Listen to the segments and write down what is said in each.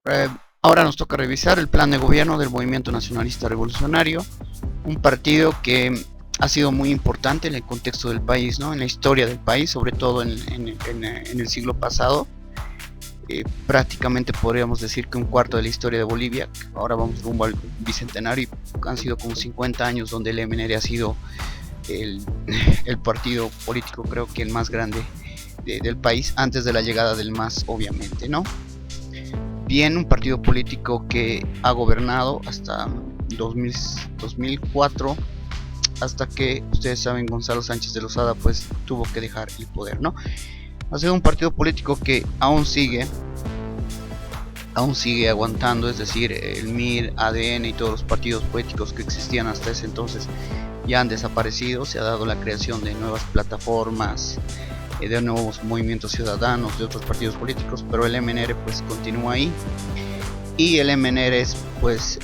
Eh, Ahora nos toca revisar el plan de gobierno del Movimiento Nacionalista Revolucionario, un partido que ha sido muy importante en el contexto del país, ¿no? En la historia del país, sobre todo en el siglo pasado. Prácticamente podríamos decir que un cuarto de la historia de Bolivia. Ahora vamos rumbo al bicentenario y han sido como 50 años donde el MNR ha sido el, el partido político, creo que el más grande del país, antes de la llegada del MAS, obviamente, ¿no? Bien, un partido político que ha gobernado hasta 2004, hasta que, ustedes saben, Gonzalo Sánchez de Lozada pues tuvo que dejar el poder, ¿no? Ha sido un partido político que aún sigue aguantando, es decir, el MIR, ADN y todos los partidos políticos que existían hasta ese entonces ya han desaparecido. Se ha dado la creación de nuevas plataformas, de nuevos movimientos ciudadanos, de otros partidos políticos, pero el MNR pues continúa ahí, y el MNR es pues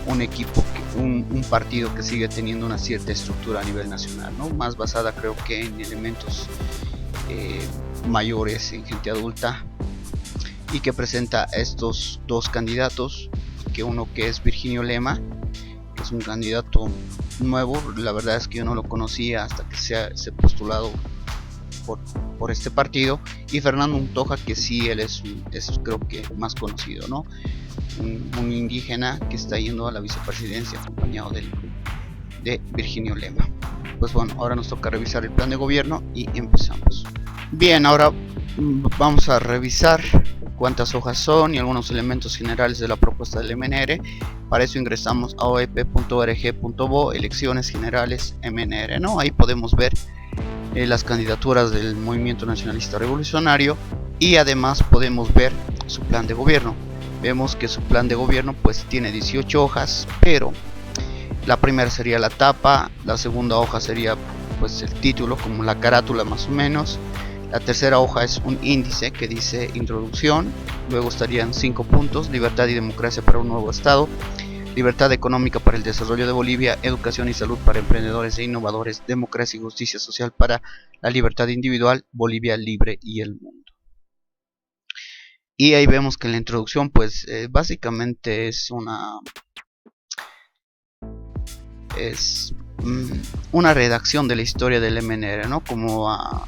un equipo, un partido que sigue teniendo una cierta estructura a nivel nacional, ¿no? Más basada creo que en elementos mayores, en gente adulta, y que presenta a estos dos candidatos, que uno que es Virginio Lema, que es un candidato nuevo. La verdad es que yo no lo conocía hasta que se ha postulado por este partido, y Fernando Untoja, que sí, él es creo que más conocido, ¿no? Un indígena que está yendo a la vicepresidencia acompañado de Virginio Lema. Pues bueno, ahora nos toca revisar el plan de gobierno y empezamos. Bien, ahora vamos a revisar cuántas hojas son y algunos elementos generales de la propuesta del MNR. Para eso ingresamos a oep.org.bo, elecciones generales MNR, ¿no? Ahí podemos ver las candidaturas del Movimiento Nacionalista Revolucionario, y además podemos ver su plan de gobierno. Vemos que su plan de gobierno pues tiene 18 hojas, pero la primera sería la tapa, la segunda hoja sería pues el título, como la carátula más o menos. La tercera hoja es un índice que dice introducción, luego estarían 5 puntos: libertad y democracia para un nuevo estado, libertad económica para el desarrollo de Bolivia, educación y salud para emprendedores e innovadores, democracia y justicia social para la libertad individual, Bolivia libre y el mundo. Y ahí vemos que en la introducción pues básicamente es una redacción de la historia del MNR, ¿no? Como ha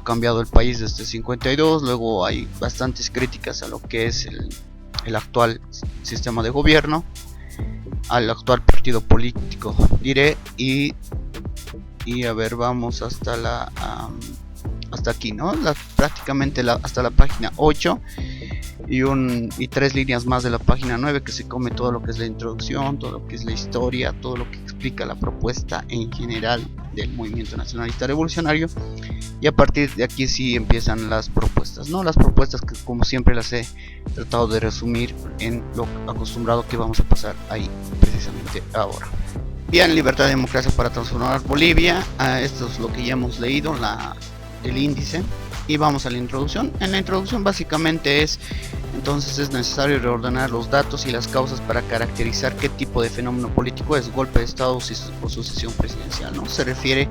cambiado el país desde el 52. Luego hay bastantes críticas a lo que es el actual sistema de gobierno, al actual partido político, diré, y a ver, vamos hasta aquí, ¿no? Prácticamente hasta la página 8 y 3 líneas más de la página 9, que se come todo lo que es la introducción, todo lo que es la historia, todo lo que explica la propuesta en general del Movimiento Nacionalista Revolucionario. Y a partir de aquí sí empiezan las propuestas, ¿no? Las propuestas que, como siempre, las he tratado de resumir en lo acostumbrado que vamos a pasar ahí precisamente ahora. Bien, libertad y democracia para transformar Bolivia. Esto es lo que ya hemos leído, el índice. Y vamos a la introducción. En la introducción básicamente entonces es necesario reordenar los datos y las causas para caracterizar qué tipo de fenómeno político es golpe de estado o sucesión presidencial, ¿no? Se refiere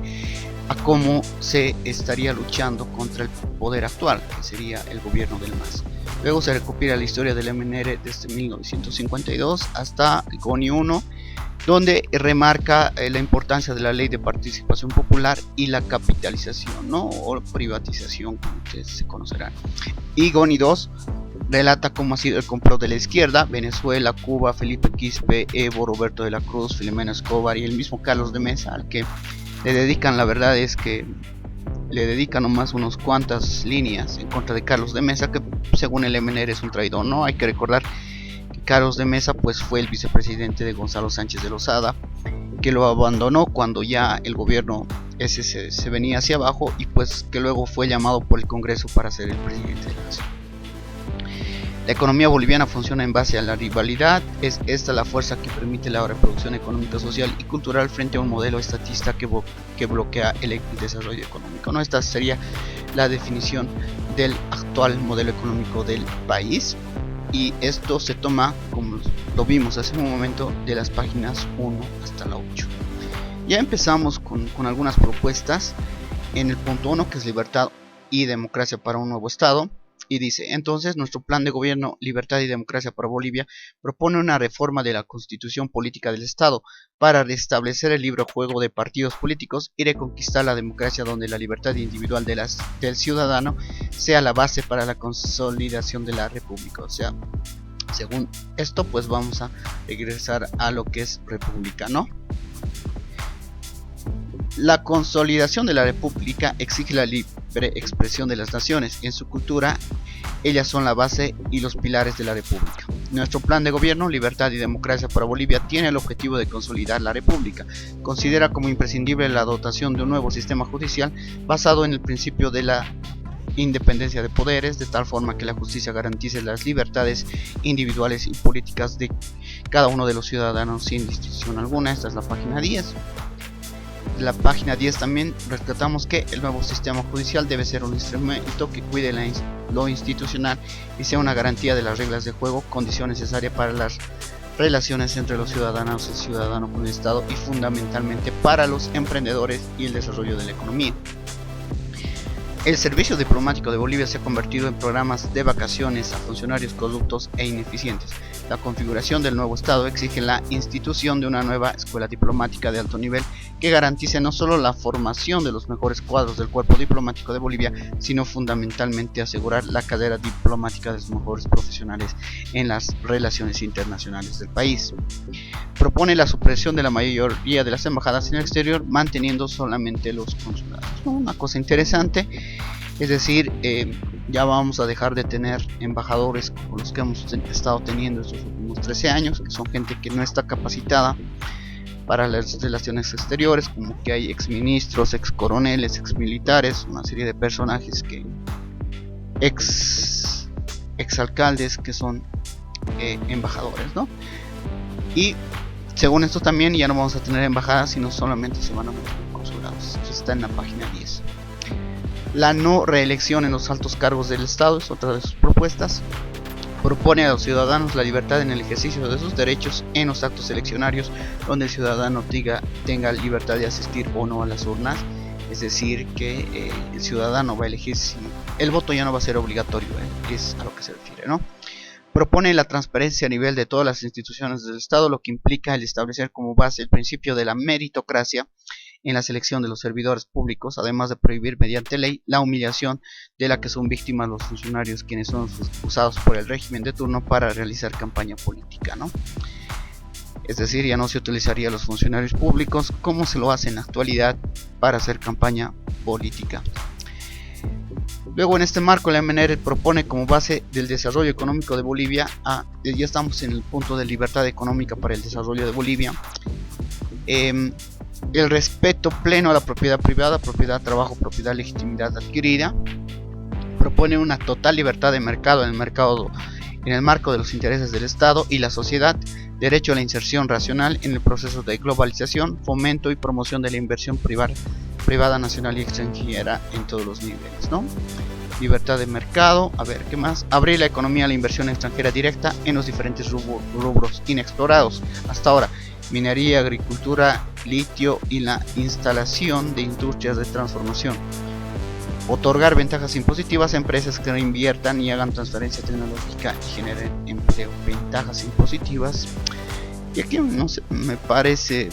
a cómo se estaría luchando contra el poder actual, que sería el gobierno del MAS. Luego se recopila la historia del MNR desde 1952 hasta el GONI 1, donde remarca la importancia de la ley de participación popular y la capitalización, ¿no? O privatización, como ustedes se conocerán. Y GONI 2 relata cómo ha sido el complot de la izquierda: Venezuela, Cuba, Felipe Quispe, Evo, Roberto de la Cruz, Filomeno Escobar y el mismo Carlos de Mesa, al que le dedican, la verdad es que le dedican nomás unas cuantas líneas en contra de Carlos de Mesa, que según el MNR es un traidor, ¿no? Hay que recordar que Carlos de Mesa pues fue el vicepresidente de Gonzalo Sánchez de Lozada, que lo abandonó cuando ya el gobierno ese se venía hacia abajo, y pues que luego fue llamado por el Congreso para ser el presidente de la nación. La economía boliviana funciona en base a la rivalidad. Es esta la fuerza que permite la reproducción económica, social y cultural frente a un modelo estatista que bloquea el desarrollo económico, ¿no? Esta sería la definición del actual modelo económico del país, y esto se toma, como lo vimos hace un momento, de las páginas 1 hasta la 8. Ya empezamos con algunas propuestas. En el punto 1, que es libertad y democracia para un nuevo estado, Y dice, entonces nuestro plan de gobierno, libertad y democracia para Bolivia, propone una reforma de la constitución política del Estado para restablecer el libre juego de partidos políticos y reconquistar la democracia donde la libertad individual del ciudadano sea la base para la consolidación de la república. O sea, según esto, pues vamos a regresar a lo que es república, ¿no? La consolidación de la república exige la libre expresión de las naciones. En su cultura, ellas son la base y los pilares de la república. Nuestro plan de gobierno, libertad y democracia para Bolivia, tiene el objetivo de consolidar la república. Considera como imprescindible la dotación de un nuevo sistema judicial basado en el principio de la independencia de poderes, de tal forma que la justicia garantice las libertades individuales y políticas de cada uno de los ciudadanos sin distinción alguna. Esta es la página 10. La página 10 también rescatamos que el nuevo sistema judicial debe ser un instrumento que cuide lo institucional y sea una garantía de las reglas de juego, condición necesaria para las relaciones entre los ciudadanos, el ciudadano con el Estado y fundamentalmente para los emprendedores y el desarrollo de la economía. El servicio diplomático de Bolivia se ha convertido en programas de vacaciones a funcionarios corruptos e ineficientes. La configuración del nuevo Estado exige la institución de una nueva escuela diplomática de alto nivel que garantice no solo la formación de los mejores cuadros del cuerpo diplomático de Bolivia, sino fundamentalmente asegurar la carrera diplomática de los mejores profesionales en las relaciones internacionales del país. Propone la supresión de la mayoría de las embajadas en el exterior, manteniendo solamente los consulados. Una cosa interesante, es decir, ya vamos a dejar de tener embajadores como los que hemos estado teniendo estos últimos 13 años, que son gente que no está capacitada para las relaciones exteriores, como que hay exministros, excoroneles, exmilitares, una serie de personajes que exalcaldes que son embajadores, ¿no? Y según esto también ya no vamos a tener embajadas, sino solamente se van a meter consulados. Eso está en la página 10. La no reelección en los altos cargos del Estado es otra de sus propuestas. Propone a los ciudadanos la libertad en el ejercicio de sus derechos en los actos eleccionarios, donde el ciudadano tenga libertad de asistir o no a las urnas. Es decir, que el ciudadano va a elegir si el voto ya no va a ser obligatorio, es a lo que se refiere, ¿no? Propone la transparencia a nivel de todas las instituciones del Estado, lo que implica el establecer como base el principio de la meritocracia en la selección de los servidores públicos, además de prohibir mediante ley la humillación de la que son víctimas los funcionarios, quienes son usados por el régimen de turno para realizar campaña política, ¿no? Es decir, ya no se utilizaría a los funcionarios públicos como se lo hace en la actualidad para hacer campaña política. Luego, en este marco, la MNR propone como base del desarrollo económico de Bolivia, ya estamos en el punto de libertad económica para el desarrollo de Bolivia, el respeto pleno a la propiedad privada, propiedad, trabajo, propiedad, legitimidad adquirida. Propone una total libertad de mercado en el marco de los intereses del Estado y la sociedad, derecho a la inserción racional en el proceso de globalización, fomento y promoción de la inversión privada nacional y extranjera en todos los niveles, ¿no? Libertad de mercado, a ver, ¿qué más? Abrir la economía a la inversión extranjera directa en los diferentes rubros inexplorados hasta ahora: minería, agricultura, litio y la instalación de industrias de transformación. Otorgar ventajas impositivas a empresas que inviertan y hagan transferencia tecnológica y generen empleo. Ventajas impositivas. Y aquí no sé, me parece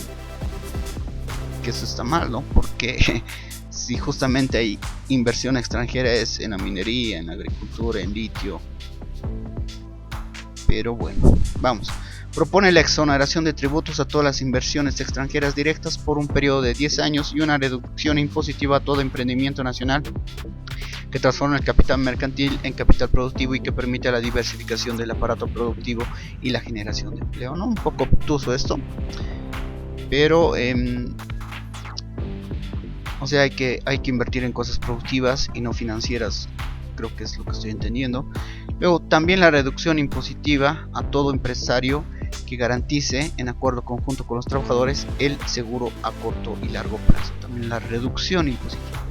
que eso está mal, ¿no? Porque si justamente hay inversión extranjera es en la minería, en la agricultura, en litio. Pero bueno, vamos. Propone la exoneración de tributos a todas las inversiones extranjeras directas por un periodo de 10 años y una reducción impositiva a todo emprendimiento nacional que transforma el capital mercantil en capital productivo y que permite la diversificación del aparato productivo y la generación de empleo, ¿no? Un poco obtuso esto, pero o sea, hay que invertir en cosas productivas y no financieras, creo que es lo que estoy entendiendo. Luego, también la reducción impositiva a todo empresario que garantice, en acuerdo conjunto con los trabajadores, el seguro a corto y largo plazo. También la reducción impositiva.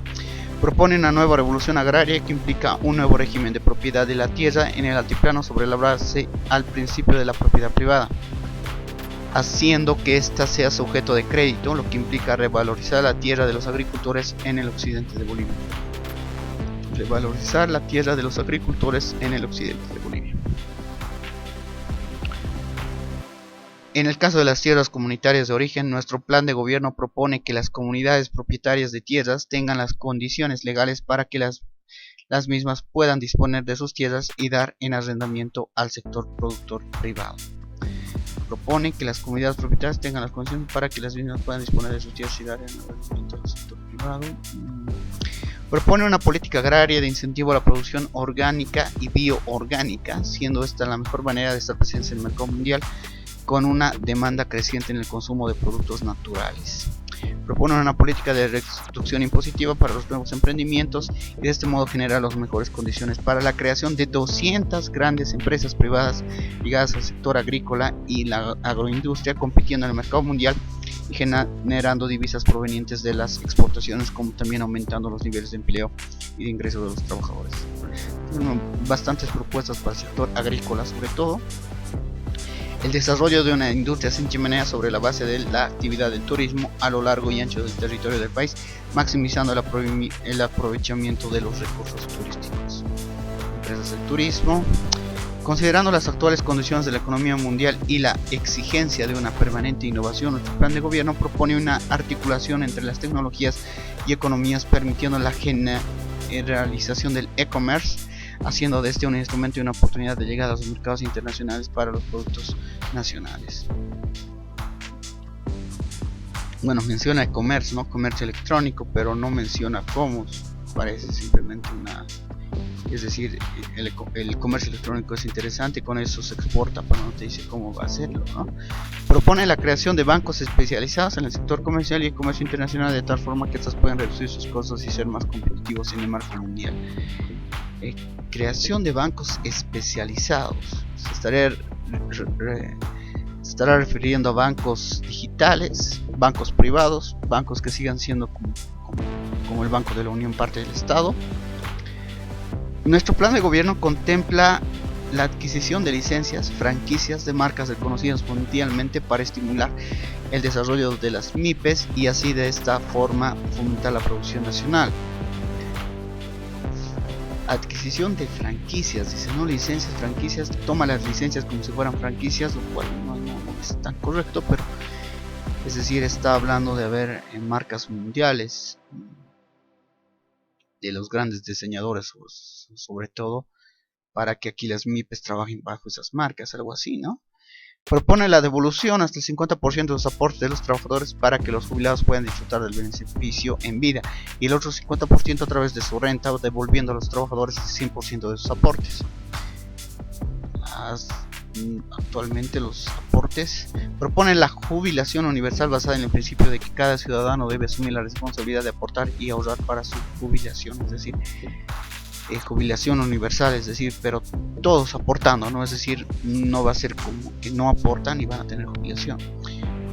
Propone una nueva revolución agraria que implica un nuevo régimen de propiedad de la tierra en el altiplano sobre la base al principio de la propiedad privada, haciendo que ésta sea sujeto de crédito, lo que implica revalorizar la tierra de los agricultores en el occidente de Bolivia. revalorizar la tierra de los agricultores en el occidente de Bolivia. En el caso de las tierras comunitarias de origen, nuestro plan de gobierno propone que las comunidades propietarias de tierras tengan las condiciones legales para que las mismas puedan disponer de sus tierras y dar en arrendamiento al sector productor privado. Propone que las comunidades propietarias tengan las condiciones para que las mismas puedan disponer de sus tierras y dar en arrendamiento al sector privado. Propone una política agraria de incentivo a la producción orgánica y bioorgánica, siendo esta la mejor manera de estar presentes en el mercado mundial, con una demanda creciente en el consumo de productos naturales. Propone una política de reducción impositiva para los nuevos emprendimientos y de este modo generar las mejores condiciones para la creación de 200 grandes empresas privadas ligadas al sector agrícola y la agroindustria, compitiendo en el mercado mundial y generando divisas provenientes de las exportaciones, como también aumentando los niveles de empleo y de ingresos de los trabajadores. Bastantes propuestas para el sector agrícola, sobre todo el desarrollo de una industria sin chimenea sobre la base de la actividad del turismo a lo largo y ancho del territorio del país, maximizando el aprovechamiento de los recursos turísticos. Empresas del turismo. Considerando las actuales condiciones de la economía mundial y la exigencia de una permanente innovación, nuestro plan de gobierno propone una articulación entre las tecnologías y economías, permitiendo la generalización del e-commerce, haciendo de este un instrumento y una oportunidad de llegada a los mercados internacionales para los productos nacionales. Bueno, menciona e-commerce, ¿no? Comercio electrónico, pero no menciona cómo. Parece simplemente una... Es decir, el comercio electrónico es interesante, con eso se exporta, pero no te dice cómo va a hacerlo, ¿no? Propone la creación de bancos especializados en el sector comercial y el comercio internacional, de tal forma que estos puedan reducir sus costos y ser más competitivos en el marco mundial. Creación de bancos especializados. Se estará refiriendo a bancos digitales, bancos privados, bancos que sigan siendo como el Banco de la Unión, parte del Estado. Nuestro plan de gobierno contempla la adquisición de licencias, franquicias de marcas reconocidas mundialmente para estimular el desarrollo de las MIPES y así de esta forma fomentar la producción nacional. Adquisición de franquicias, dice, no licencias, franquicias, toma las licencias como si fueran franquicias, lo cual no es tan correcto, pero es decir, está hablando de haber marcas mundiales de los grandes diseñadores, sobre todo para que aquí las MIPES trabajen bajo esas marcas, algo así, ¿no? Propone la devolución hasta el 50% de los aportes de los trabajadores para que los jubilados puedan disfrutar del beneficio en vida, y el otro 50% a través de su renta, devolviendo a los trabajadores el 100% de sus aportes. Actualmente los aportes. Propone la jubilación universal basada en el principio de que cada ciudadano debe asumir la responsabilidad de aportar y ahorrar para su jubilación, es decir, jubilación universal, es decir, pero todos aportando, ¿no? Es decir, no va a ser como que no aportan y van a tener jubilación.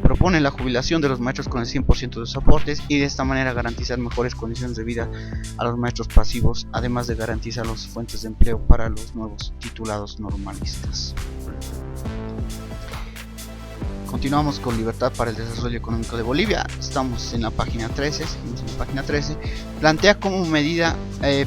Propone la jubilación de los maestros con el 100% de sus aportes y de esta manera garantizar mejores condiciones de vida a los maestros pasivos, además de garantizar las fuentes de empleo para los nuevos titulados normalistas. Continuamos con Libertad para el Desarrollo Económico de Bolivia. Estamos en la página 13, seguimos en la página 13. Plantea como medida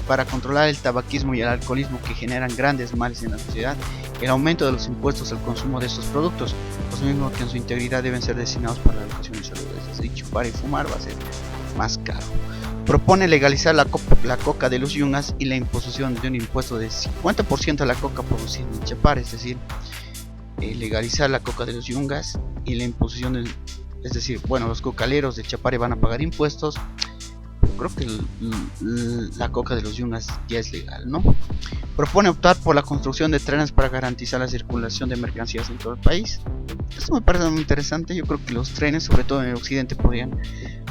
para controlar el tabaquismo y el alcoholismo, que generan grandes males en la sociedad, el aumento de los impuestos al consumo de estos productos, los mismos que en su integridad deben ser destinados para la educación y salud. Es decir, chupar y fumar va a ser más caro. Propone legalizar la coca de los yungas y la imposición de un impuesto de 50% a la coca producida en Chapar, es decir, legalizar la coca de los yungas y la imposición del, es decir, bueno, los cocaleros de Chapare van a pagar impuestos, pero creo que la coca de los yungas ya es legal, ¿no? Propone optar por la construcción de trenes para garantizar la circulación de mercancías en todo el país. Esto me parece muy interesante. Yo creo que los trenes, sobre todo en el occidente, podrían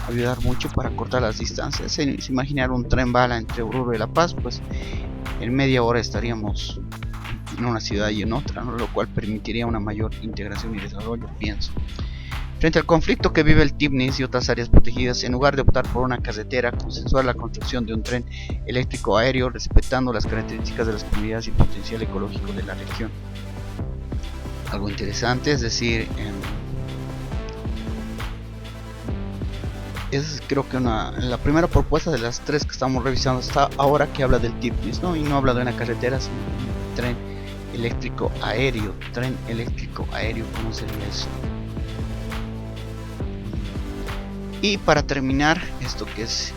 ayudar mucho para cortar las distancias. Se imaginar un tren bala entre Oruro y La Paz, pues en media hora estaríamos en una ciudad y en otra, ¿no? Lo cual permitiría una mayor integración y desarrollo, pienso. Frente al conflicto que vive el Tibnis y otras áreas protegidas, en lugar de optar por una carretera, consensuar la construcción de un tren eléctrico aéreo, respetando las características de las comunidades y potencial ecológico de la región. Algo interesante, es decir, Es creo que la primera propuesta de las tres que estamos revisando hasta ahora, que habla del TIPNIS, ¿no? Y no habla de una carretera, sino de un tren eléctrico aéreo. Tren eléctrico aéreo, ¿cómo sería eso? Y para terminar, esto que es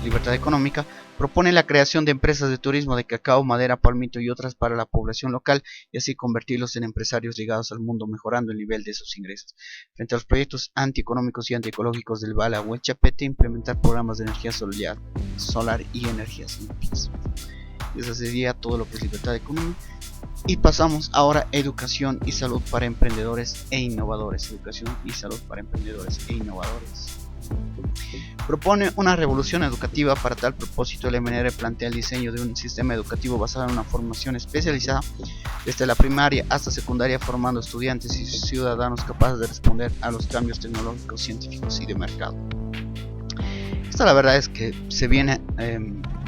libertad económica, propone la creación de empresas de turismo de cacao, madera, palmito y otras para la población local, y así convertirlos en empresarios ligados al mundo, mejorando el nivel de sus ingresos. Frente a los proyectos antieconómicos y antiecológicos del Bala o el Chapete, implementar programas de energía solar y energías limpias. Eso sería todo lo que es libertad económica. Y pasamos ahora a educación y salud para emprendedores e innovadores. Educación y salud para emprendedores e innovadores. Propone una revolución educativa. Para tal propósito, el MNR plantea el diseño de un sistema educativo basado en una formación especializada desde la primaria hasta secundaria, formando estudiantes y ciudadanos capaces de responder a los cambios tecnológicos, científicos y de mercado. La verdad es que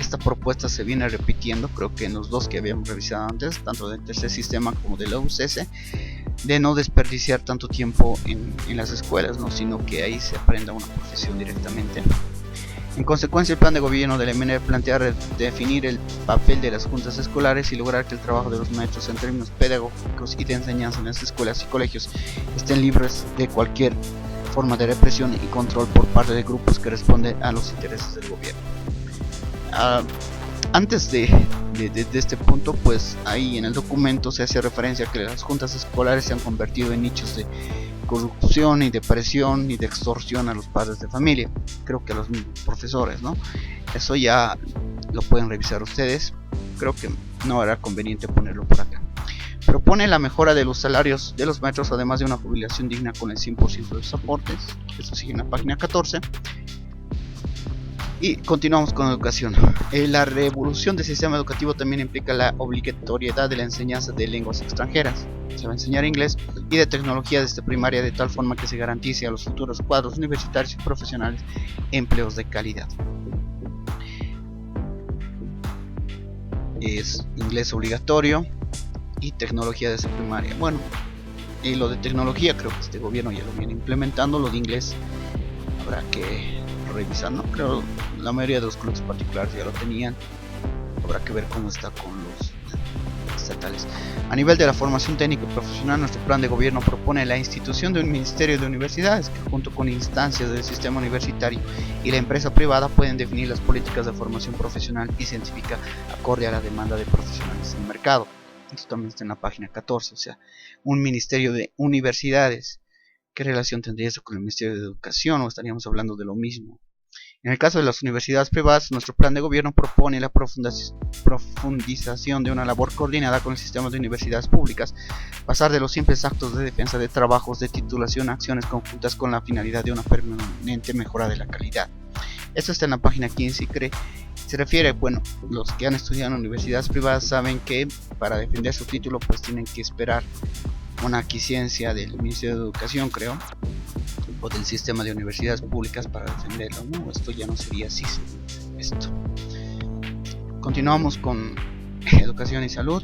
esta propuesta se viene repitiendo, creo que en los dos que habíamos revisado antes, tanto del tercer sistema como de la UCS, de no desperdiciar tanto tiempo en las escuelas, ¿no? Sino que ahí se aprenda una profesión directamente. En consecuencia, el plan de gobierno del MNR plantea definir el papel de las juntas escolares y lograr que el trabajo de los maestros en términos pedagógicos y de enseñanza en las escuelas y colegios estén libres de cualquier forma de represión y control por parte de grupos que responden a los intereses del gobierno. Antes de este punto, pues ahí en el documento se hace referencia a que las juntas escolares se han convertido en nichos de corrupción y de presión y de extorsión a los padres de familia, creo que a los profesores, ¿no? Eso ya lo pueden revisar ustedes, creo que no era conveniente ponerlo por acá. Propone la mejora de los salarios de los maestros, además de una jubilación digna con el 100% de sus aportes. Eso sigue en la página 14. Y continuamos con educación. La revolución del sistema educativo también implica la obligatoriedad de la enseñanza de lenguas extranjeras. Se va a enseñar inglés y de tecnología desde primaria, de tal forma que se garantice a los futuros cuadros universitarios y profesionales empleos de calidad. Es inglés obligatorio y tecnología desde primaria. Bueno, y lo de tecnología creo que este gobierno ya lo viene implementando. Lo de inglés habrá que revisar, ¿no? Creo la mayoría de los clubes particulares ya lo tenían. Habrá que ver cómo está con los estatales. A nivel de la formación técnica y profesional, nuestro plan de gobierno propone la institución de un ministerio de universidades que, junto con instancias del sistema universitario y la empresa privada, pueden definir las políticas de formación profesional y científica acorde a la demanda de profesionales en el mercado. Esto también está en la página 14, o sea, un ministerio de universidades. ¿Qué relación tendría eso con el Ministerio de Educación? ¿O estaríamos hablando de lo mismo? En el caso de las universidades privadas, nuestro plan de gobierno propone la profundización de una labor coordinada con el sistema de universidades públicas, pasar de los simples actos de defensa de trabajos de titulación a acciones conjuntas con la finalidad de una permanente mejora de la calidad. Esto está en la página 15 y se refiere, bueno, los que han estudiado en universidades privadas saben que para defender su título pues tienen que esperar una aquiescencia del Ministerio de Educación, creo, o del sistema de universidades públicas para defenderlo, ¿no? Esto ya no sería así. Continuamos con educación y salud.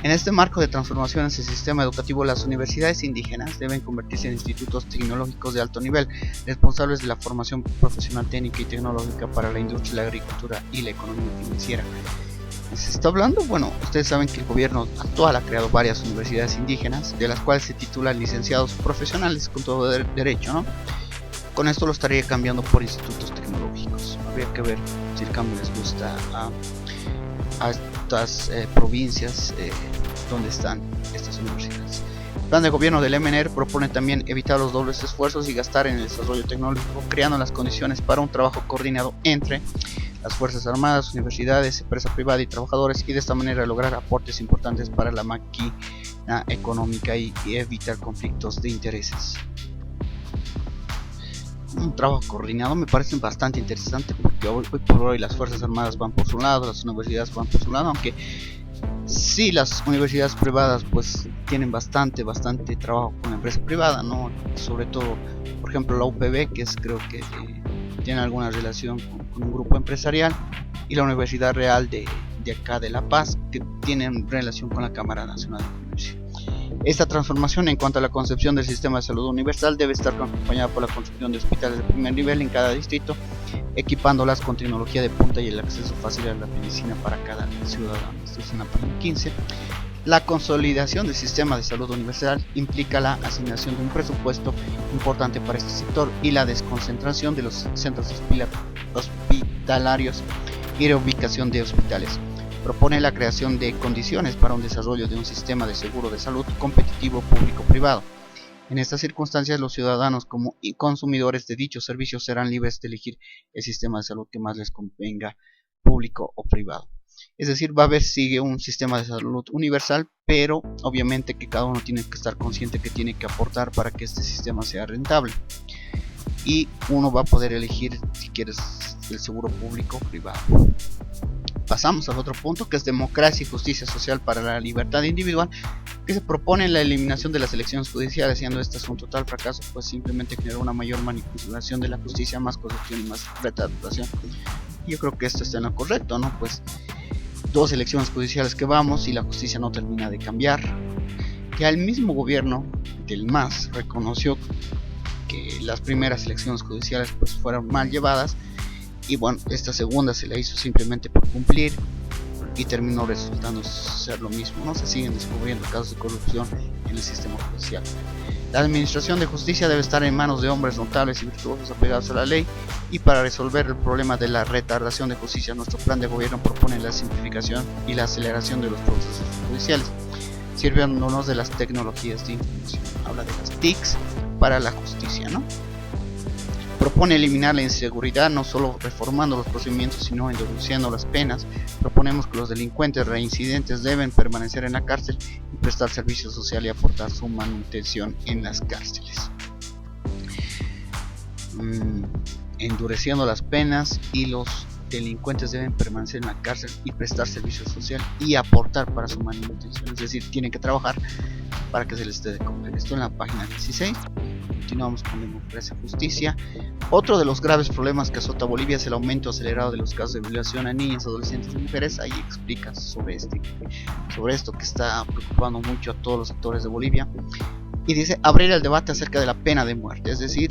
En este marco de transformación en el sistema educativo, las universidades indígenas deben convertirse en institutos tecnológicos de alto nivel, responsables de la formación profesional técnica y tecnológica para la industria, la agricultura y la economía financiera. Se está hablando, bueno, ustedes saben que el gobierno actual ha creado varias universidades indígenas, de las cuales se titulan licenciados profesionales con todo derecho, ¿no? Con esto lo estaría cambiando por institutos tecnológicos. Habría que ver si el cambio les gusta a estas provincias donde están estas universidades. El plan de gobierno del MNR propone también evitar los dobles esfuerzos y gastar en el desarrollo tecnológico, creando las condiciones para un trabajo coordinado entre las Fuerzas Armadas, universidades, empresa privada y trabajadores, y de esta manera lograr aportes importantes para la máquina económica y evitar conflictos de intereses. Un trabajo coordinado me parece bastante interesante, porque hoy por hoy las Fuerzas Armadas van por su lado, las universidades van por su lado, aunque sí, las universidades privadas pues tienen bastante trabajo con la empresa privada, ¿no? Sobre todo, por ejemplo, la UPB, que es, creo que tiene alguna relación con un grupo empresarial, y la Universidad Real de acá de La Paz, que tienen relación con la Cámara Nacional de Comercio. Esta transformación en cuanto a la concepción del sistema de salud universal debe estar acompañada por la construcción de hospitales de primer nivel en cada distrito, equipándolas con tecnología de punta y el acceso fácil a la medicina para cada ciudadano. Esto es en la página 15. La consolidación del sistema de salud universal implica la asignación de un presupuesto importante para este sector y la desconcentración de los centros hospitalarios y reubicación de hospitales. Propone la creación de condiciones para un desarrollo de un sistema de seguro de salud competitivo público-privado. En estas circunstancias, los ciudadanos como consumidores de dichos servicios serán libres de elegir el sistema de salud que más les convenga, público o privado. Es decir, va a haber sigue un sistema de salud universal, pero obviamente que cada uno tiene que estar consciente que tiene que aportar para que este sistema sea rentable. Y uno va a poder elegir si quieres el seguro público o privado. Pasamos al otro punto, que es democracia y justicia social para la libertad individual, que se propone la eliminación de las elecciones judiciales, siendo estas un total fracaso, pues simplemente genera una mayor manipulación de la justicia, más corrupción y más retardación. Yo creo que esto está en lo correcto, ¿no? Pues 2 elecciones judiciales que vamos y la justicia no termina de cambiar. Ya el mismo gobierno del MAS reconoció que las primeras elecciones judiciales pues fueron mal llevadas, y bueno, esta segunda se la hizo simplemente por cumplir y terminó resultando ser lo mismo, ¿no? Se siguen descubriendo casos de corrupción en el sistema judicial. La administración de justicia debe estar en manos de hombres notables y virtuosos apegados a la ley, y para resolver el problema de la retardación de justicia, nuestro plan de gobierno propone la simplificación y la aceleración de los procesos judiciales, sirviéndonos de las tecnologías de información. Habla de las TICs para la justicia, ¿no? Propone eliminar la inseguridad, no solo reformando los procedimientos, sino endureciendo las penas. Proponemos que los delincuentes reincidentes deben permanecer en la cárcel y prestar servicio social y aportar su manutención en las cárceles. Endureciendo las penas, y los delincuentes deben permanecer en la cárcel y prestar servicio social y aportar para su manutención, es decir, tienen que trabajar para que se les dé de comer. Esto en la página 16. Continuamos con democracia y justicia. Otro de los graves problemas que azota Bolivia es el aumento acelerado de los casos de violación a niñas, adolescentes y mujeres. Ahí explica sobre esto que está preocupando mucho a todos los actores de Bolivia. Y dice abrir el debate acerca de la pena de muerte, es decir,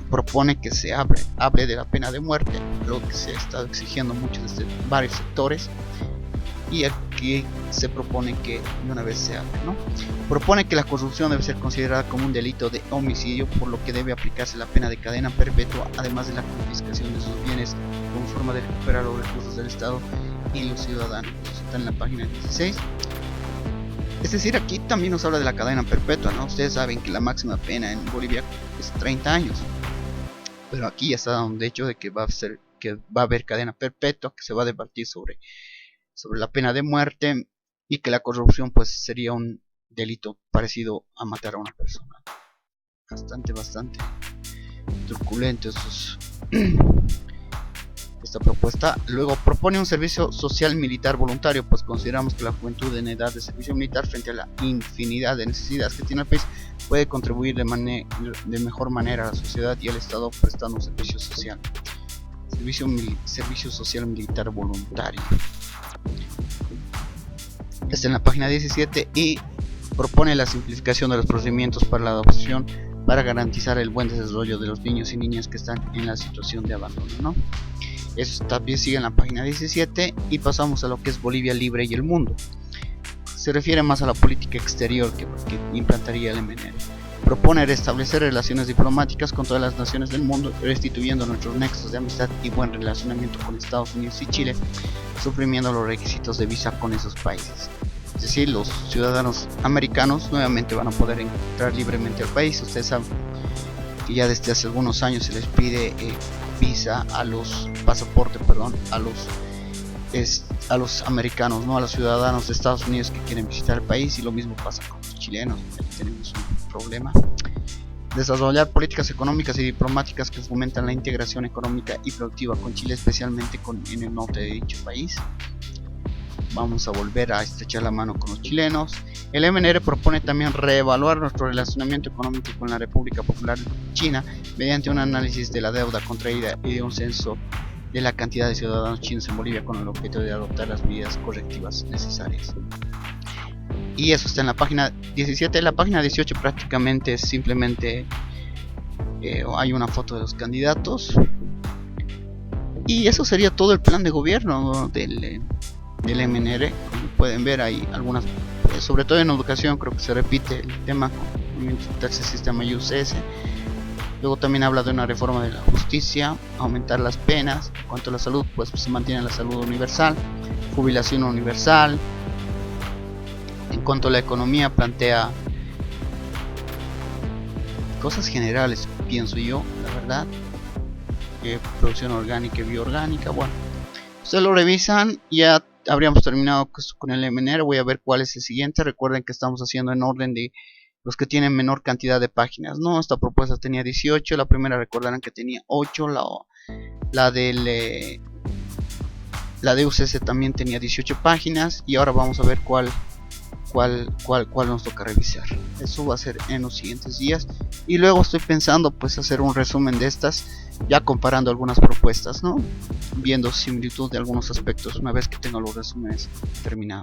propone que se hable de la pena de muerte, lo que se ha estado exigiendo mucho desde varios sectores, y aquí se propone que de una vez se hable, ¿no? Propone que la corrupción debe ser considerada como un delito de homicidio, por lo que debe aplicarse la pena de cadena perpetua, además de la confiscación de sus bienes como forma de recuperar los recursos del Estado y los ciudadanos. Esto está en la página 16. Es decir, aquí también nos habla de la cadena perpetua, ¿no? Ustedes saben que la máxima pena en Bolivia es 30 años. Pero aquí ya está dado un hecho de que va a haber cadena perpetua, que se va a debatir sobre la pena de muerte, y que la corrupción pues sería un delito parecido a matar a una persona. Bastante truculento esta propuesta. Luego propone un servicio social militar voluntario, pues consideramos que la juventud en edad de servicio militar, frente a la infinidad de necesidades que tiene el país, puede contribuir de mejor manera a la sociedad y al Estado prestando un servicio social. Servicio social militar voluntario. Está en la página 17 y propone la simplificación de los procedimientos para la adopción para garantizar el buen desarrollo de los niños y niñas que están en la situación de abandono, ¿no? Eso también sigue en la página 17, y pasamos a lo que es Bolivia libre y el mundo. Se refiere más a la política exterior que implantaría el MNR. Propone restablecer relaciones diplomáticas con todas las naciones del mundo, restituyendo nuestros nexos de amistad y buen relacionamiento con Estados Unidos y Chile, suprimiendo los requisitos de visa con esos países. Es decir, los ciudadanos americanos nuevamente van a poder entrar libremente al país. Ustedes saben que ya desde hace algunos años se les pide visa a los americanos, no a los ciudadanos de Estados Unidos que quieren visitar el país, y lo mismo pasa con los chilenos. Ahí tenemos un problema. Desarrollar políticas económicas y diplomáticas que fomentan la integración económica y productiva con Chile, especialmente en el norte de dicho país. Vamos a volver a estrechar la mano con los chilenos. El MNR propone también reevaluar nuestro relacionamiento económico con la República Popular China mediante un análisis de la deuda contraída y de un censo de la cantidad de ciudadanos chinos en Bolivia, con el objeto de adoptar las medidas correctivas necesarias. y eso está en la página 17. La página 18 prácticamente es simplemente hay una foto de los candidatos, y eso sería todo el plan de gobierno del MNR. Como pueden ver, hay algunas, sobre todo en educación creo que se repite el tema con el sistema UCS. Luego también habla de una reforma de la justicia, aumentar las penas. En cuanto a la salud, pues se mantiene la salud universal, jubilación universal. En cuanto a la economía, plantea cosas generales, pienso yo, la verdad, producción orgánica y bioorgánica. Bueno, ustedes lo revisan. Ya habríamos terminado con el MNR. Voy a ver cuál es el siguiente. Recuerden que estamos haciendo en orden de los que tienen menor cantidad de páginas, ¿no? Esta propuesta tenía 18, la primera recordarán que tenía 8, la de UCS también tenía 18 páginas, y ahora vamos a ver cuál nos toca revisar. Eso va a ser en los siguientes días, y luego estoy pensando pues hacer un resumen de estas, ya comparando algunas propuestas, ¿no? Viendo similitud de algunos aspectos una vez que tenga los resúmenes terminados.